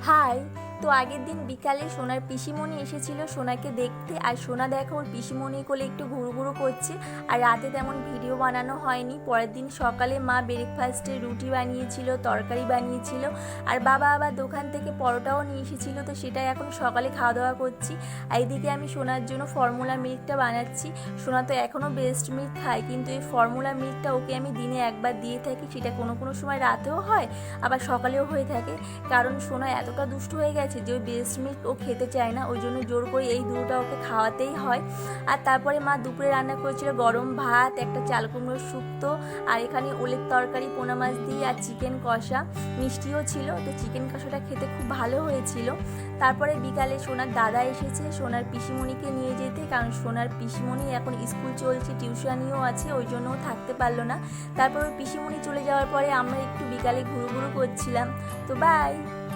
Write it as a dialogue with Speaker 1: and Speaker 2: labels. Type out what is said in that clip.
Speaker 1: High. তো আগের দিন বিকালে সোনার পিসিমণি এসেছিল সোনাকে দেখতে, আর সোনা দেখো ওর পিসিমণি কোলে একটু ঘুরু করছে। আর রাতে তেমন ভিডিও বানানো হয়নি। পরের দিন সকালে মা ব্রেকফাস্টে রুটি বানিয়েছিল, তরকারি বানিয়েছিল, আর বাবা আবার দোকান থেকে পরোটাও নিয়ে এসেছিলো। তো সেটাই এখন সকালে খাওয়া দাওয়া করছি। আর এইদিকে আমি সোনার জন্য ফর্মুলা মিল্কটা বানাচ্ছি। সোনা তো এখনও ব্রেস্ট মিল্ক খায়, কিন্তু এই ফর্মুলা মিল্কটা ওকে আমি দিনে একবার দিয়ে থাকি। সেটা কোনো কোনো সময় রাতেও হয়, আবার সকালেও হয়ে থাকে। কারণ সোনা এতটা দুষ্ট হয়ে গেছে যে ওই ব্রেস্ট মিল্ক ও খেতে চায় না, ওই জন্য জোর করে এই দুধটা ওকে খাওয়াতেই হয়। আর তারপরে মা দুপুরে রান্না করেছিল গরম ভাত, একটা চাল কুমড়োর শুক্তো, আর এখানে ওলের তরকারি পোনা মাছ দিয়ে, আর চিকেন কষা, মিষ্টিও ছিল। তো চিকেন কষাটা খেতে খুব ভালো হয়েছিল। তারপরে বিকালে সোনার দাদা এসেছে সোনার পিসিমণিকে নিয়ে যেতে, কারণ সোনার পিসিমণি এখন স্কুল চলছে, টিউশনিও আছে, ওই জন্য ও থাকতে পারলো না। তারপর ওই পিসিমণি চলে যাওয়ার পরে আমরা একটু বিকালে ঘুরু করছিলাম। তো বাই।